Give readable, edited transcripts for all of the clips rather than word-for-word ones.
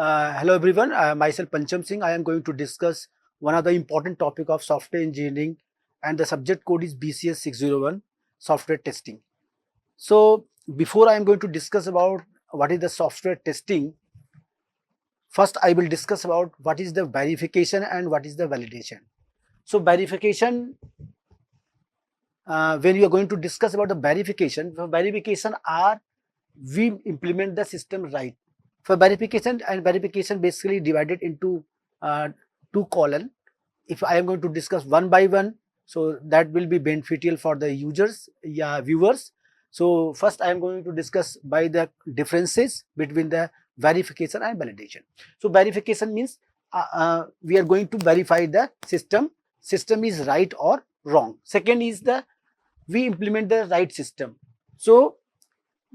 Hello everyone, myself Pancham Singh. I am going to discuss one of the important topic of software engineering, and the subject code is BCS 601 software testing. So before I am going to discuss about what is the software testing, first I will discuss about what is the verification and what is the validation. So verification, when you are going to discuss about the verification, for verification are we implement the system right. For verification, and verification basically divided into two column. If I am going to discuss one by one, so that will be beneficial for the users, viewers. So first I am going to discuss by the differences between the verification and validation. So verification means we are going to verify the system is right or wrong. Second is the we implement the right system. So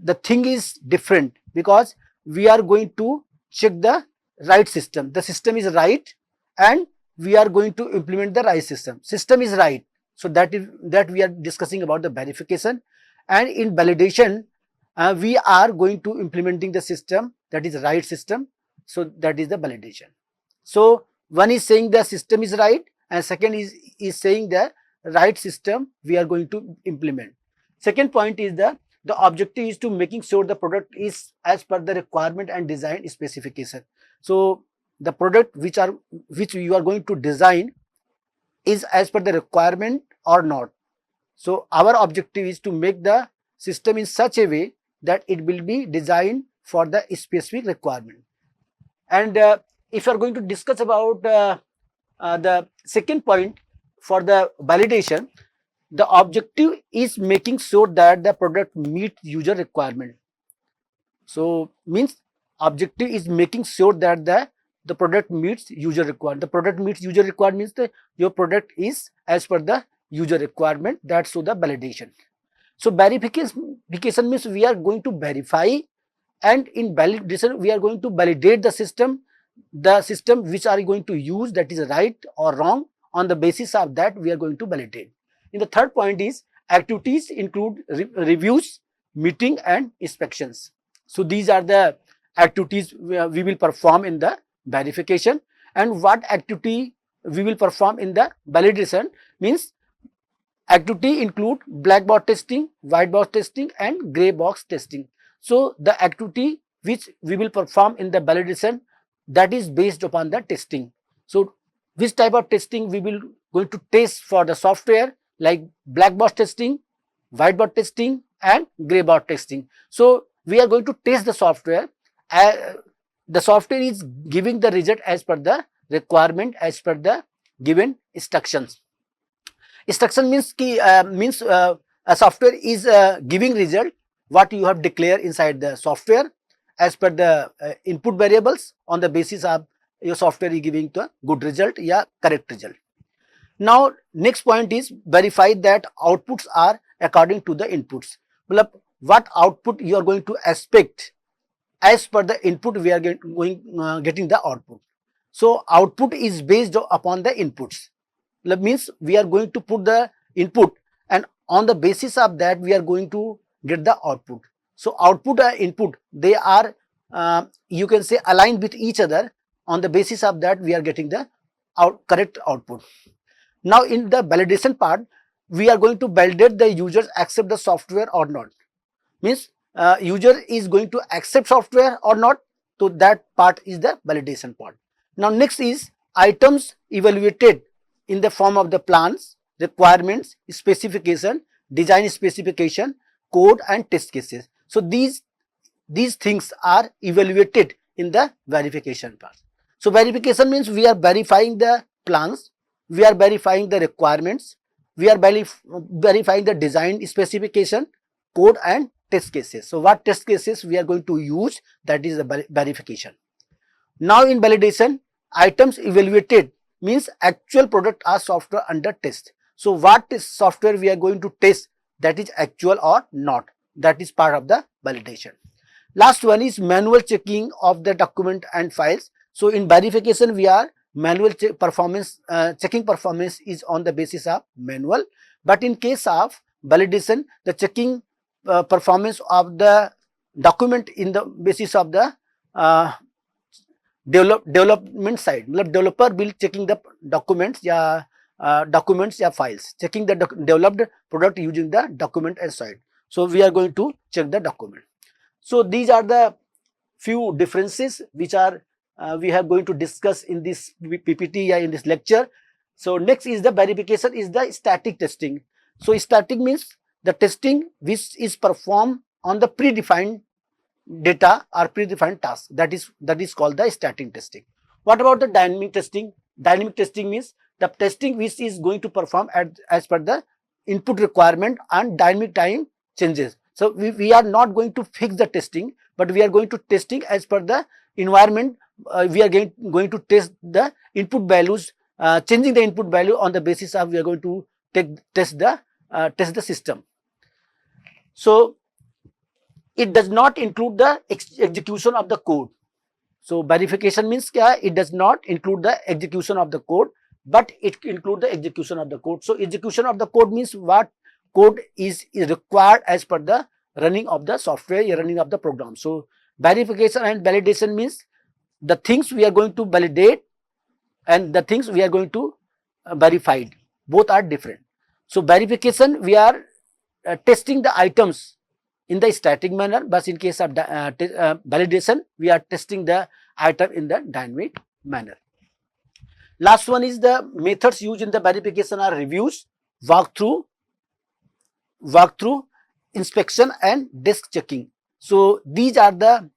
the thing is different because we are going to check the right system. The system is right and we are going to implement the right system. System is right. So that we are discussing about the verification. And in validation, we are going to implementing the system that is right system. So that is the validation. So one is saying the system is right and second is saying the right system we are going to implement. Second point is the objective is to making sure the product is as per the requirement and design specification. So the product which you are going to design is as per the requirement or not. So our objective is to make the system in such a way that it will be designed for the specific requirement. And if you are going to discuss about the second point for the validation, the objective is making sure that the product meets user requirement. So means objective is making sure that the product meets user requirement. The product meets user requirement means that your product is as per the user requirement. That's so the validation. So verification means we are going to verify, and in validation we are going to validate the system which are going to use, that is right or wrong. On the basis of that we are going to validate. In the third point is activities include reviews, meeting and inspections. So these are the activities we will perform in the verification. And what activity we will perform in the validation means activity include black box testing, white box testing and gray box testing. So the activity which we will perform in the validation, that is based upon the testing. So which type of testing we will going to test for the software, like black box testing, white box testing and gray box testing. So we are going to test the software. The software is giving the result as per the requirement, as per the given instructions. Instruction means a software is giving result what you have declared inside the software as per the input variables. On the basis of your software is giving the good result, correct result. Now next point is verify that outputs are according to the inputs. What output you are going to expect as per the input we are getting the output. So output is based upon the inputs. That means we are going to put the input and on the basis of that we are going to get the output. So output and input, they are you can say aligned with each other. On the basis of that we are getting the correct output. Now in the validation part, we are going to validate the users accept the software or not. Means user is going to accept software or not. So that part is the validation part. Now next is items evaluated in the form of the plans, requirements, specification, design specification, code and test cases. So these things are evaluated in the verification part. So verification means we are verifying the plans, we are verifying the requirements, we are verifying the design specification, code and test cases. So what test cases we are going to use, that is the verification. Now in validation, items evaluated means actual product or software under test. So what is software we are going to test, that is actual or not, that is part of the validation. Last one is manual checking of the document and files. So in verification we are manual performance, checking performance is on the basis of manual, but in case of validation the checking performance of the document in the basis of the development side, मतलब developer will checking the documents या files, checking the developed product using the document and side. So we are going to check the document. So these are the few differences which are we are going to discuss in this PPT in this lecture. So next is the verification is the static testing. So static means the testing which is performed on the predefined data or predefined task, that is called the static testing. What about the dynamic testing? Dynamic testing means the testing which is going to perform as per the input requirement and dynamic time changes. So we are not going to fix the testing, but we are going to testing as per the environment. We are going to test the input values, changing the input value on the basis of we are going to test the system. So it does not include the execution of the code. So verification means kya? It does not include the execution of the code, but it includes the execution of the code. So execution of the code means what code is required as per the running of the software, running of the program. So verification and validation means the things we are going to validate and the things we are going to verify. Both are different. So verification, we are testing the items in the static manner, but in case of validation, we are testing the item in the dynamic manner. Last one is the methods used in the verification are reviews, walkthrough, inspection and desk checking. So these are the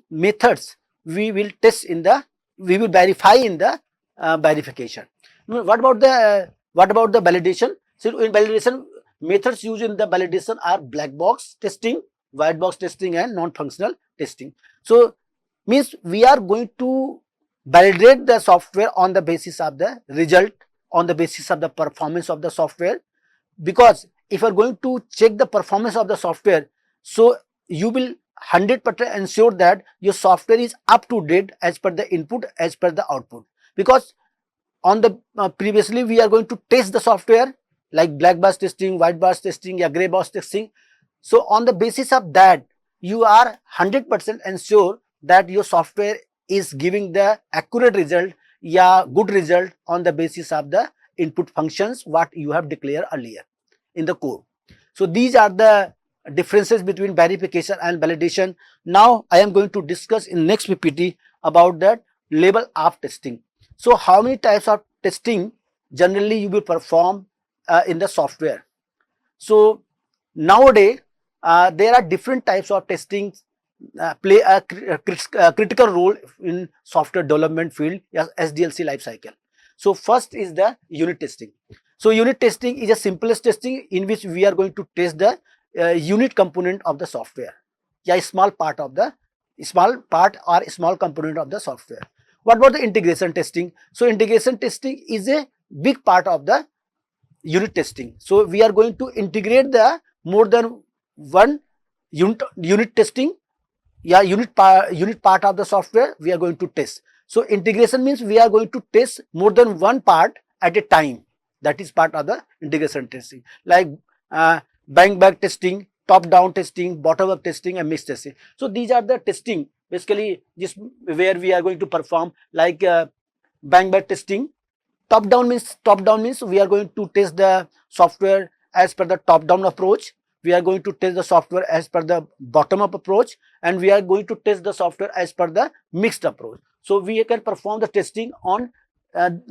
methods we will test in the, we will verify in the verification. What about the validation? So in validation, methods used in the validation are black box testing, white box testing and non-functional testing. So means we are going to validate the software on the basis of the result, on the basis of the performance of the software. Because if you are going to check the performance of the software, so you will 100% ensure that your software is up to date as per the input, as per the output. Because on the previously we are going to test the software like black box testing, white box testing, gray box testing. So on the basis of that, you are 100% ensure that your software is giving the accurate result, good result on the basis of the input functions what you have declared earlier in the code. So these are the differences between verification and validation. Now I am going to discuss in next PPT about that level of testing. So how many types of testing generally you will perform in the software? So nowadays there are different types of testing play a critical role in software development field as SDLC life cycle. So first is the unit testing. So unit testing is the simplest testing in which we are going to test the unit component of the software, a small part or small component of the software. What about the integration testing? So integration testing is a big part of the unit testing. So we are going to integrate the more than one unit testing, unit part of the software we are going to test. So integration means we are going to test more than one part at a time. That is part of the integration testing, like bank bag testing, top down testing, bottom up testing and mixed testing. So these are the testing basically just where we are going to perform, like bank bag testing. Top down means we are going to test the software as per the top down approach. We are going to test the software as per the bottom up approach, and we are going to test the software as per the mixed approach. So we can perform the testing on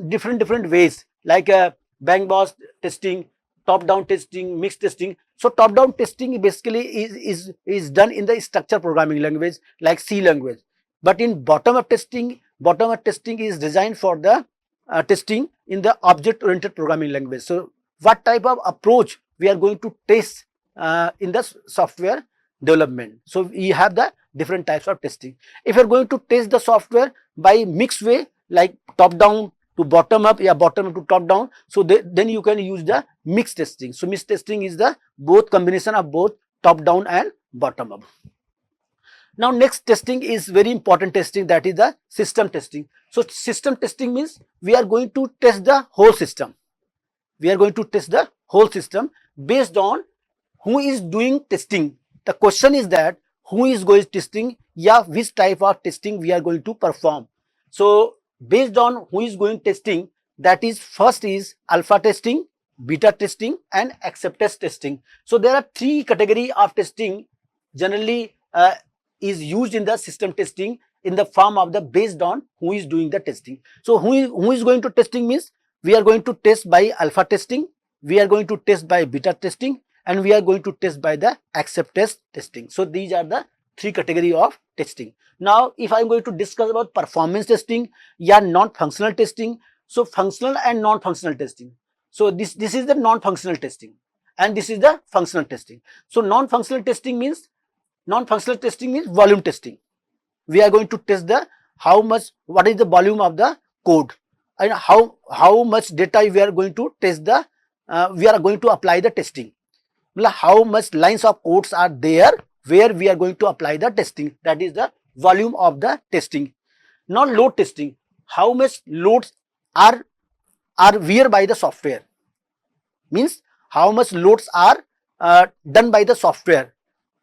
different ways, like bank box testing, top down testing, mixed testing. So top down testing basically is done in the structured programming language like C language. But in bottom up testing is designed for the testing in the object oriented programming language. So what type of approach we are going to test in the software development? So we have the different types of testing. If you are going to test the software by mixed way, like top down to bottom up, bottom up to top down, so then you can use the mixed testing. So mixed testing is the both combination of both top down and bottom up. Now next testing is very important testing, that is the system testing. So system testing means we are going to test the whole system. We are going to test the whole system based on who is doing testing. The question is that who is going testing? या which type of testing we are going to perform. So based on who is going testing, that is, first is alpha testing, beta testing and acceptance testing. So there are three category of testing generally is used in the system testing in the form of the based on who is doing the testing. So who is going to testing means we are going to test by alpha testing, we are going to test by beta testing and we are going to test by the acceptance testing. So these are the three category of testing. Now if I am going to discuss about performance testing या non-functional testing, so functional and non-functional testing. So this is the non-functional testing and this is the functional testing. So non-functional testing means volume testing. We are going to test the what is the volume of the code and how much data we are going to test the we are going to apply the testing. How much lines of codes are there where we are going to apply the testing, that is the volume of the testing. Now load testing, how much loads are where by the software, means how much loads are done by the software,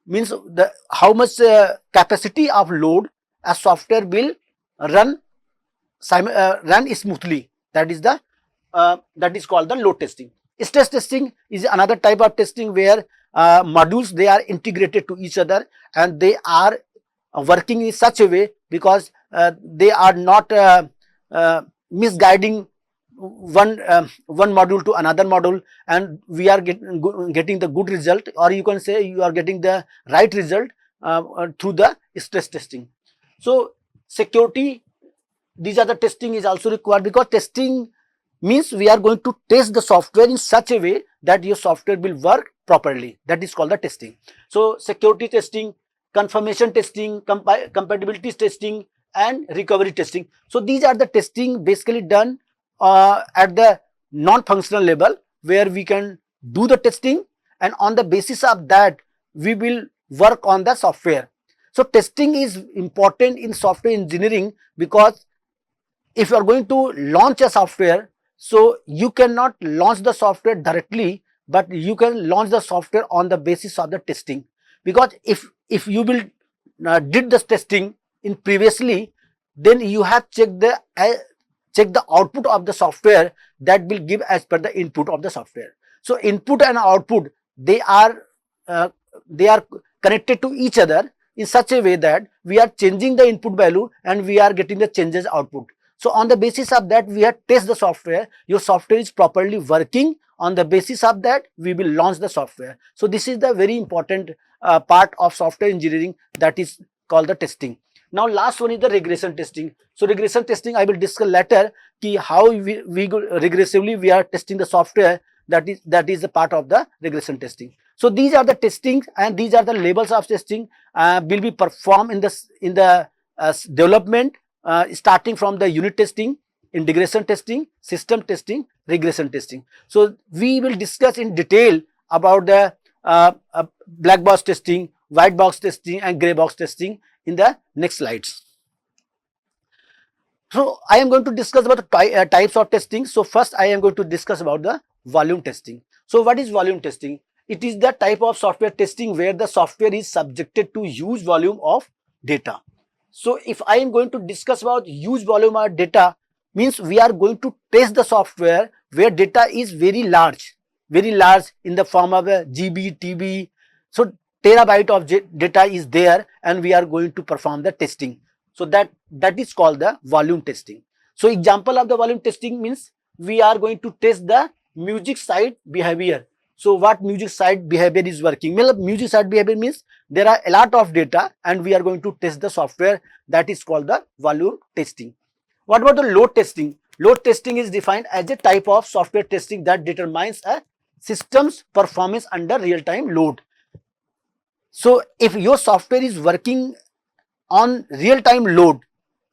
means the how much capacity of load a software will run smoothly, that is the that is called the load testing. Stress testing is another type of testing where modules they are integrated to each other and they are working in such a way because they are not misguiding one module to another module and we are getting the good result, or you can say you are getting the right result through the stress testing. So security, these are the testing is also required because testing means we are going to test the software in such a way that your software will work properly, that is called the testing. So security testing, confirmation testing, compatibility testing and recovery testing. So these are the testing basically done at the non-functional level where we can do the testing and on the basis of that we will work on the software. So testing is important in software engineering because if you are going to launch a software, so you cannot launch the software directly, but you can launch the software on the basis of the testing. Because if you will did this testing in previously, then you have checked the output of the software that will give as per the input of the software. So input and output they are connected to each other in such a way that we are changing the input value and we are getting the changes output. So on the basis of that we have test the software, your software is properly working, on the basis of that we will launch the software. So this is the very important part of software engineering, that is called the testing. Now last one is the regression testing. So regression testing I will discuss later ki how we regressively we are testing the software, that is a part of the regression testing. So these are the testing and these are the levels of testing will be performed in the development starting from the unit testing, integration testing, system testing, regression testing. So we will discuss in detail about the black box testing, white box testing and gray box testing in the next slides. So I am going to discuss about the types of testing. So first I am going to discuss about the volume testing. So what is volume testing? It is the type of software testing where the software is subjected to huge volume of data. So if I am going to discuss about huge volume of data, means we are going to test the software where data is very large in the form of a GB, TB. So terabyte of data is there and we are going to perform the testing. So that is called the volume testing. So example of the volume testing means we are going to test the music side behavior. So what music side behavior is working? Well, music side behavior means there are a lot of data and we are going to test the software, that is called the volume testing. What about the load testing? Load testing is defined as a type of software testing that determines a system's performance under real-time load. So if your software is working on real-time load,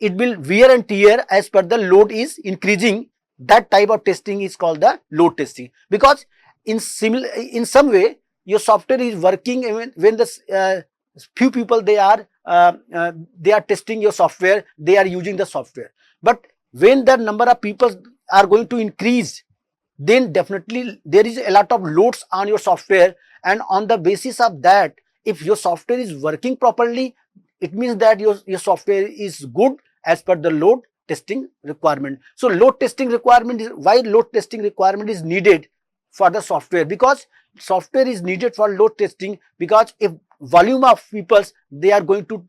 it will wear and tear as per the load is increasing. That type of testing is called the load testing, because in some way your software is working when the few people they are testing your software, they are using the software. But when the number of people are going to increase, then definitely there is a lot of loads on your software, and on the basis of that, if your software is working properly, it means that your software is good as per the load testing requirement. So load testing requirement is why load testing requirement is needed for the software, because software is needed for load testing, because if volume of peoples they are going to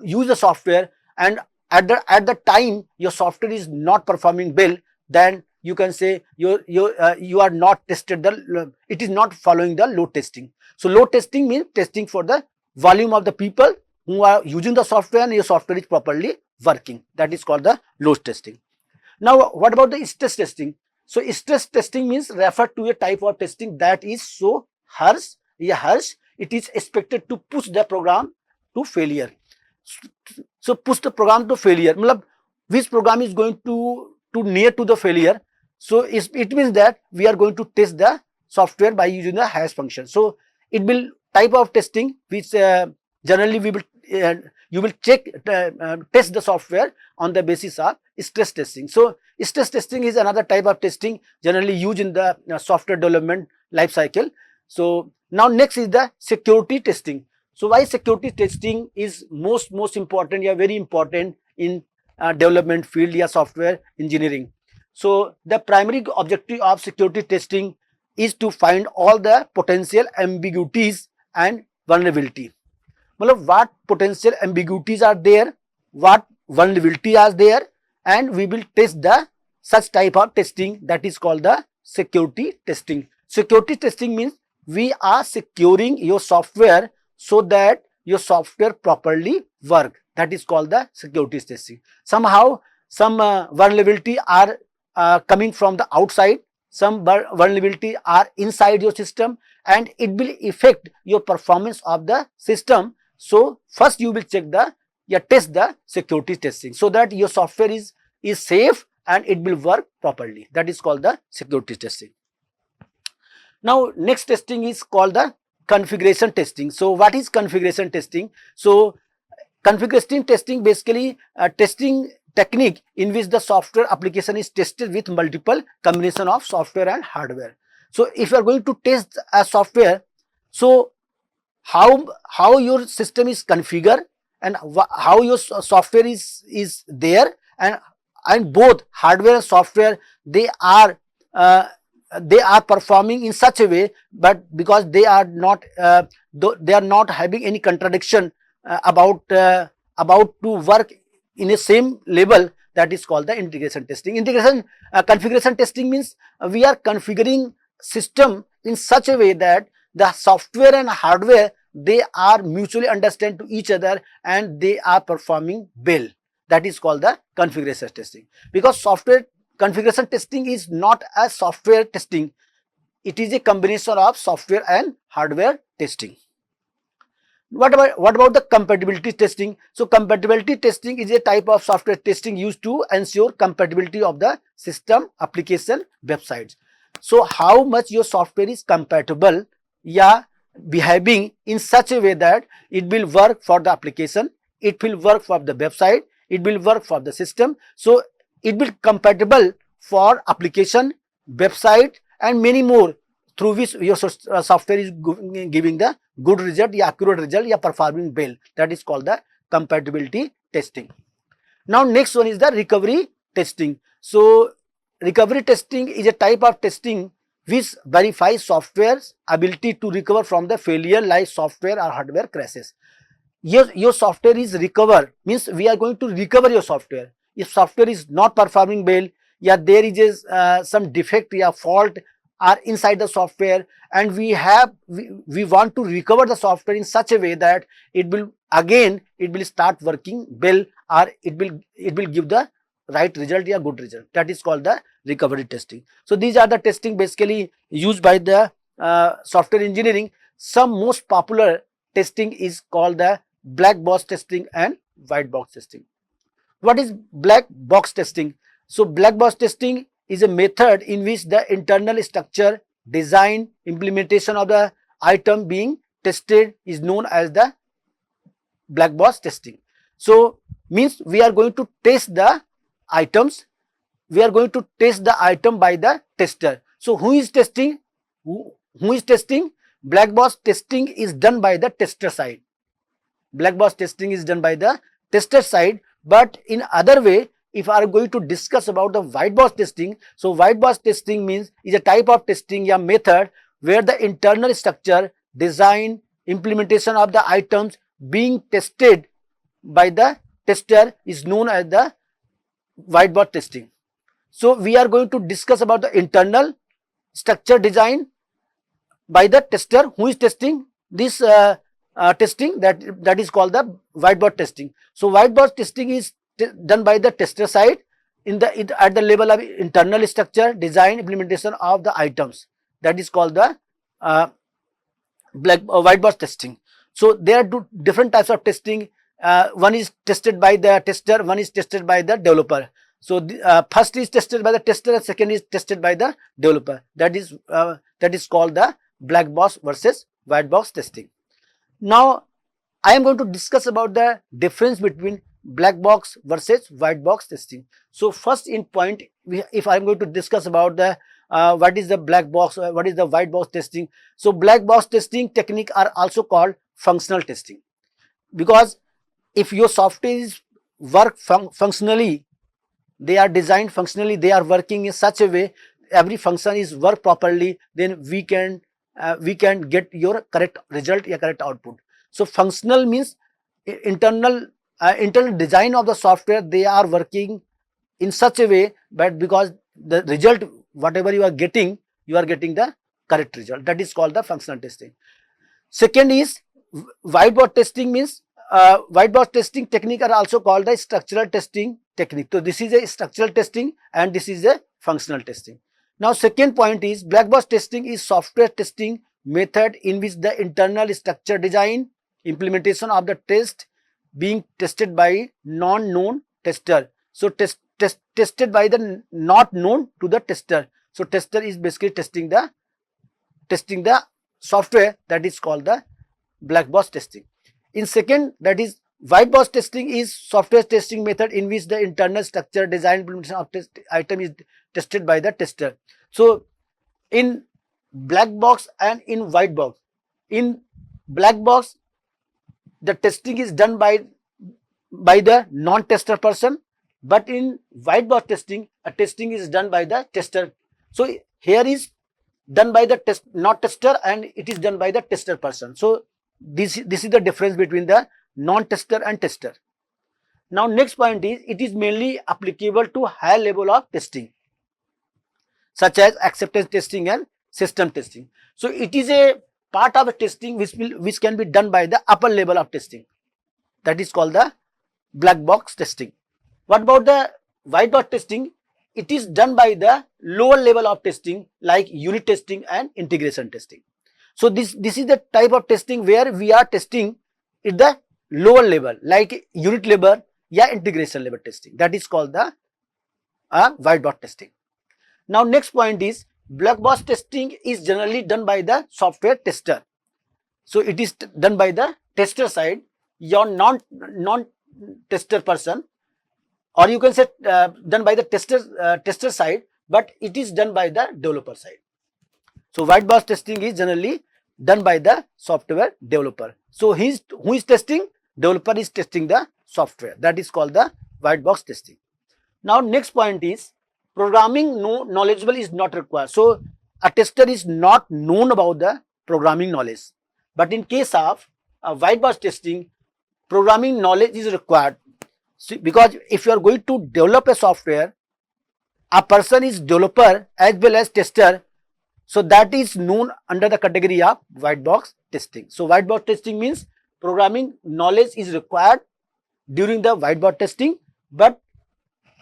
use the software, and at the time your software is not performing well, then you can say you are not tested the, it is not following the load testing. So load testing means testing for the volume of the people who are using the software and your software is properly working. That is called the load testing. Now what about the stress testing? So stress testing means refer to a type of testing that is so harsh, it is expected to push the program to failure. So push the program to failure, matlab which program is going to near to the failure. So it means that we are going to test the software by using the hash function. So it will type of testing which generally we will you will check test the software on the basis of stress testing. So stress testing is another type of testing generally used in the software development life cycle. So now next is the security testing. So why security testing is most important, yeah, very important in development field, yeah, software engineering. So the primary objective of security testing is to find all the potential ambiguities and vulnerability. Matlab what potential ambiguities are there, what vulnerability are there, and we will test the such type of testing, that is called the security testing. Security testing means we are securing your software so that your software properly work. That is called the security testing. Somehow some vulnerability are coming from the outside, some vulnerability are inside your system, and it will affect your performance of the system. So first you will check the test the security testing so that your software is safe and it will work properly. That is called the security testing. Now next testing is called the configuration testing. So what is configuration testing? So configuration testing basically testing technique in which the software application is tested with multiple combination of software and hardware. So if you are going to test a software, so how your system is configured and how your software is there, and both hardware and software they are performing in such a way, but because they are not having any contradiction about to work in a same level, that is called the integration testing. Configuration testing means we are configuring system in such a way that the software and hardware they are mutually understand to each other and they are performing well. That is called the configuration testing. Because software configuration testing is not a software testing, it is a combination of software and hardware testing. What about the compatibility testing? So compatibility testing is a type of software testing used to ensure compatibility of the system, application, websites. So how much your software is compatible, yeah, behaving in such a way that it will work for the application, it will work for the website, it will work for the system. So it will compatible for application, website and many more, through which your software is giving the good result, accurate result, performing well. That is called the compatibility testing. Now next one is the recovery testing. So recovery testing is a type of testing which verifies software's ability to recover from the failure like software or hardware crashes. Your software is recover means we are going to recover your software. If software is not performing well, there is some defect, fault are inside the software, and we want to recover the software in such a way that it will start working well, or it will give the right result, good result. That is called the recovery testing. So these are the testing basically used by the software engineering. Some most popular testing is called the black box testing and white box testing. What is black box testing? So black box testing is a method in which the internal structure, design, implementation of the item being tested is known as the black box testing. So means we are going to test the items, we are going to test the item by the tester. So who is testing? Who is testing? Black box testing is done by the tester side. black box testing is done by the tester side. But in other way, if I am going to discuss about the white box testing, so white box testing means is a type of testing or method where the internal structure, design, implementation of the items being tested by the tester is known as the white box testing. So we are going to discuss about the internal structure design by the tester who is testing this testing, that is called the white box testing. So white box testing is done by the tester side at the level of internal structure, design, implementation of the items, that is called the white box testing. So there are two different types of testing. One is tested by the tester, one is tested by the developer. So first is tested by the tester and second is tested by the developer. That is called the black box versus white box testing. Now I am going to discuss about the difference between black box versus white box testing. So first in point, if I am going to discuss about the what is the black box, what is the white box testing. So black box testing technique are also called functional testing, because if your software is work functionally, they are designed functionally, they are working in such a way every function is work properly, then we can get your correct result, your correct output. So functional means internal design of the software, they are working in such a way, but because the result whatever you are getting the correct result, that is called the functional testing. Second is white box testing means white box testing technique are also called the structural testing technique. So this is a structural testing and this is a functional testing. Now second point is black box testing is software testing method in which the internal structure, design, implementation of the test being tested by non-known tester. So tested by the not known to the tester. So tester is basically testing the software, that is called the black box testing. In second, that is white box testing is software testing method in which the internal structure, design, implementation of test item is tested by the tester. So in black box and in white box, in black box the testing is done by the non-tester person, but in white box testing a testing is done by the tester. So here is done by the not tester and it is done by the tester person. So this is the difference between the non-tester and tester. Now next point is it is mainly applicable to high level of testing such as acceptance testing and system testing. So it is a part of a testing which can be done by the upper level of testing, that is called the black box testing. What about the white box testing? It is done by the lower level of testing like unit testing and integration testing. So this is the type of testing where we are testing at the lower level like unit level or integration level testing, that is called the white box testing. Now next point is black box testing is generally done by the software tester. So it is done by the tester side, your non-tester person, or you can say done by the tester side, but it is done by the developer side. So white box testing is generally done by the software developer. So who is testing? Developer is testing the software, that is called the white box testing. Now next point is programming knowledgeable is not required. So a tester is not known about the programming knowledge, but in case of white box testing, programming knowledge is required. See, because if you are going to develop a software, a person is developer as well as tester, so that is known under the category of white box testing. So white box testing means programming knowledge is required during the white box testing, but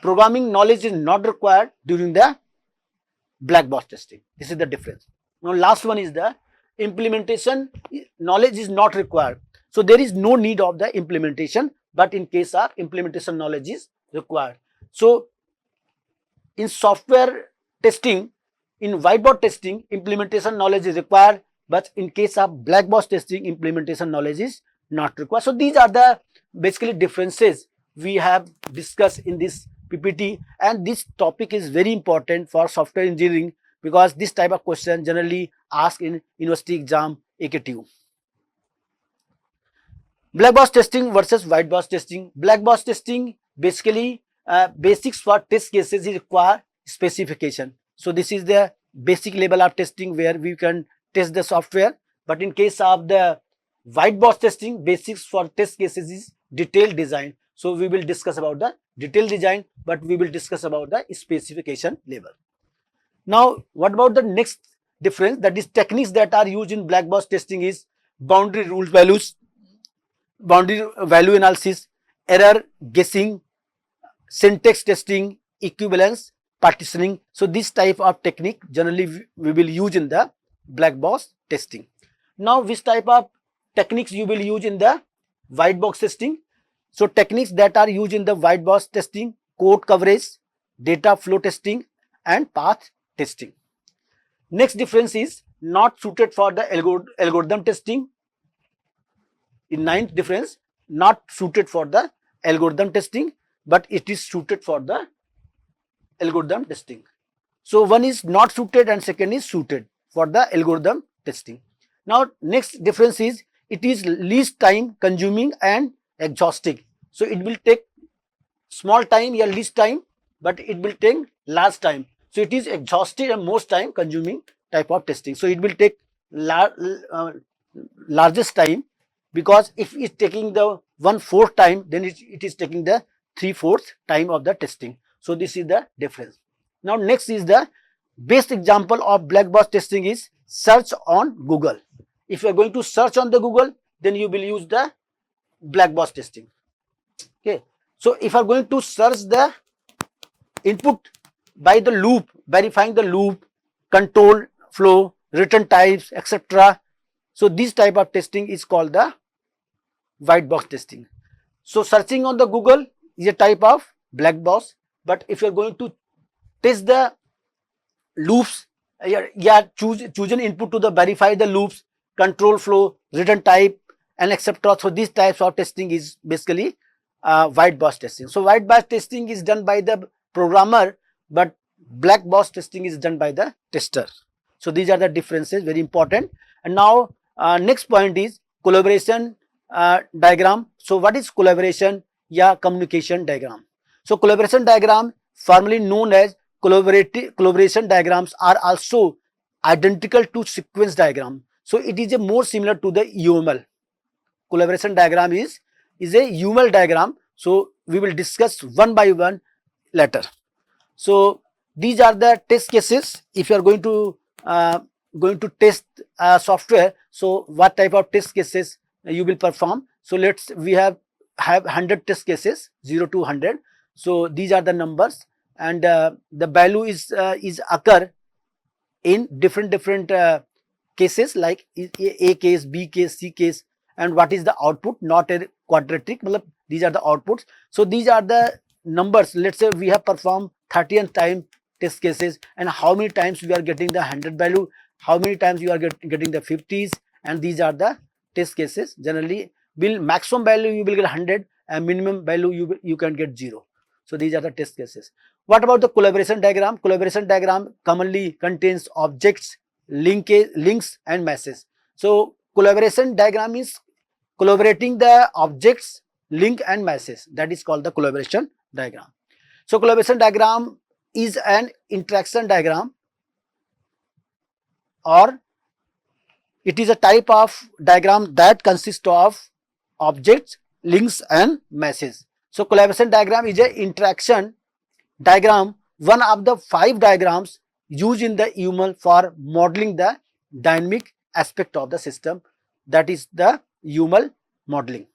programming knowledge is not required during the black box testing. This is the difference. Now last one is the implementation knowledge is not required. So there is no need of the implementation, but in case of implementation knowledge is required. So in software testing, in white box testing, implementation knowledge is required, but in case of black box testing, implementation knowledge is not required. So these are the basically differences we have discussed in this PPT, and this topic is very important for software engineering because this type of question generally asked in university exam AKTU. Black box testing versus white box testing. Black box testing basically basics for test cases require specification. So this is the basic level of testing where we can test the software. But in case of the white box testing, basics for test cases is detailed design. So we will discuss about the detailed design, but we will discuss about the specification level. Now, what about the next difference? That is techniques that are used in black box testing is boundary rules values, boundary value analysis, error guessing, syntax testing, equivalence, partitioning. So this type of technique generally we will use in the black box testing. Now which type of techniques you will use in the white box testing? So techniques that are used in the white box testing: code coverage, data flow testing, and path testing. Next difference is not suited for the algorithm testing. In ninth difference, not suited for the algorithm testing, but it is suited for the algorithm testing. So one is not suited and second is suited for the algorithm testing. Now next difference is it is least time consuming and exhausting. So it will take small time or least time, but it will take large time. So it is exhaustive and most time consuming type of testing. So it will take largest time, because if it's taking the 1/4 time, then it is taking the 3/4 time of the testing. So this is the difference. Now next is the best example of black box testing is search on Google. If you are going to search on the Google, then you will use the black box testing. Okay. So if you are going to search the input by the loop, verifying the loop, control flow, return types, etc. So this type of testing is called the white box testing. So searching on the Google is a type of black box, but if you are going to test the loops, choose an input to the verify the loops, control flow, return type, and etc. So these types of testing is basically white box testing. So white box testing is done by the programmer, but black box testing is done by the tester. So these are the differences, very important. And now next point is collaboration diagram. So what is collaboration? Yeah, communication diagram. So collaboration diagram, formerly known as collaboration diagrams, are also identical to sequence diagram. So it is a more similar to the UML. Collaboration diagram is a UML diagram. So we will discuss one by one later. So these are the test cases. If you are going to test software, so what type of test cases you will perform? So we have 100 test cases, 0 to 100. So these are the numbers, and the value is occur in different cases, like A case, B case, C case, and what is the output, not a quadratic. These are the outputs. So these are the numbers. Let's say we have performed 30th time test cases, and how many times we are getting the 100 value, how many times you are getting the 50s, and these are the test cases. Generally, maximum value you will get 100, and minimum value you can get 0. So these are the test cases. What about the collaboration diagram? Collaboration diagram commonly contains objects, links, and messages. So collaboration diagram is collaborating the objects, link, and message. That is called the collaboration diagram. So collaboration diagram is an interaction diagram, or it is a type of diagram that consists of objects, links, and messages. So collaboration diagram is an interaction diagram, one of the 5 diagrams used in the UML for modeling the dynamic aspect of the system. That is the UML modeling.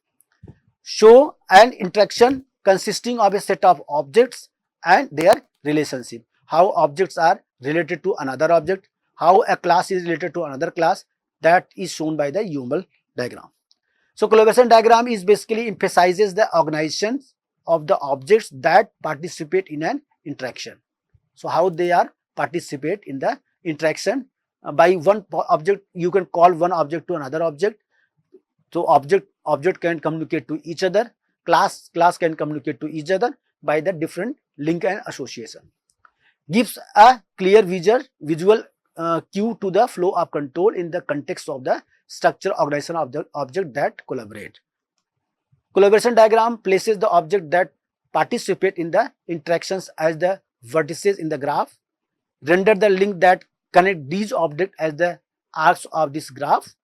Show an interaction consisting of a set of objects and their relationship. How objects are related to another object, how a class is related to another class, that is shown by the UML diagram. So collaboration diagram is basically emphasizes the organization of the objects that participate in an interaction. So how they are participate in the interaction. By one object, you can call one object to another object. So object can communicate to each other. Class can communicate to each other by the different link and association. Gives a clear visual cue to the flow of control in the context of the structure organization of the object that collaborate. Collaboration diagram places the object that participate in the interactions as the vertices in the graph, render the link that connect these objects as the arcs of this graph,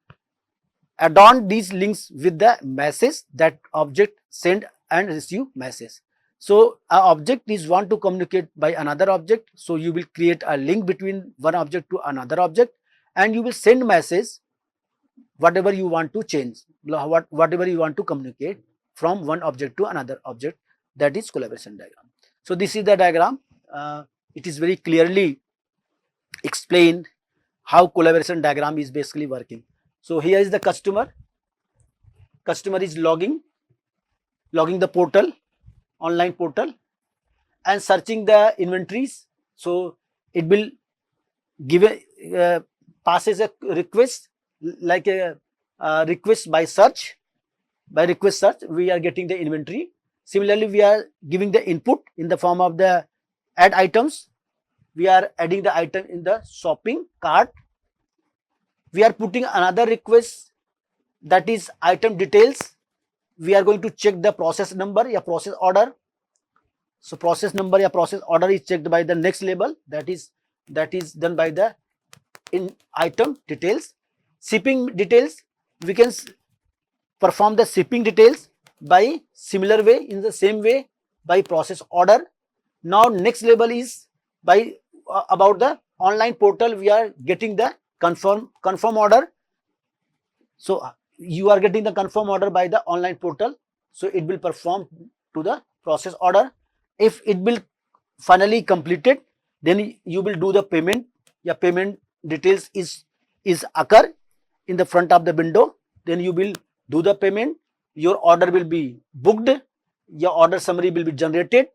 adorn these links with the message that object send and receive message. So an object is want to communicate by another object, so you will create a link between one object to another object, and you will send message whatever you want to change, whatever you want to communicate from one object to another object. That is collaboration diagram. So this is the diagram. It is very clearly explained how collaboration diagram is basically working. So here is the customer. Customer is logging the portal, online portal, and searching the inventories. So it will give a passes a request, like a request by search. By request search, we are getting the inventory. Similarly, we are giving the input in the form of the add items. We are adding the item in the shopping cart. We are putting another request, that is item details. We are going to check the process number or process order. So process number or process order is checked by the next label, that is done by the in item details. Shipping details, we can perform the shipping details by similar way, in the same way, by process order. Now next label is by about the online portal. We are getting the confirm order. So you are getting the confirm order by the online portal, so it will perform to the process order. If it will finally completed, then you will do the payment. Your payment details is occur in the front of the window. Then you will do the payment. Your order will be booked. Your order summary will be generated,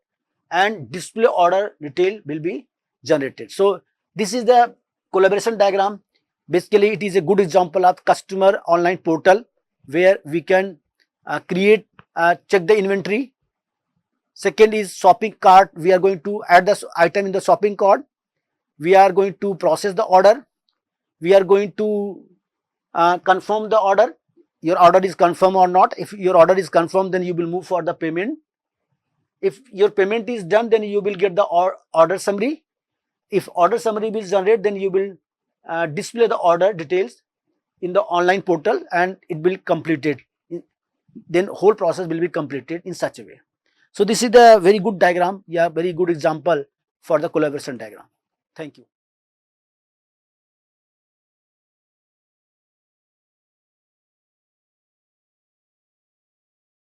and display order detail will be generated. So this is the collaboration diagram. Basically, it is a good example of customer online portal where we can create, check the inventory. Second is shopping cart. We are going to add the item in the shopping cart. We are going to process the order. We are going to confirm the order. Your order is confirmed or not. If your order is confirmed, then you will move for the payment. If your payment is done, then you will get the order summary. If order summary is generated, then you will display the order details in the online portal, and it will completed. Then whole process will be completed in such a way. So this is the very good diagram, very good example for the collaboration diagram. Thank you.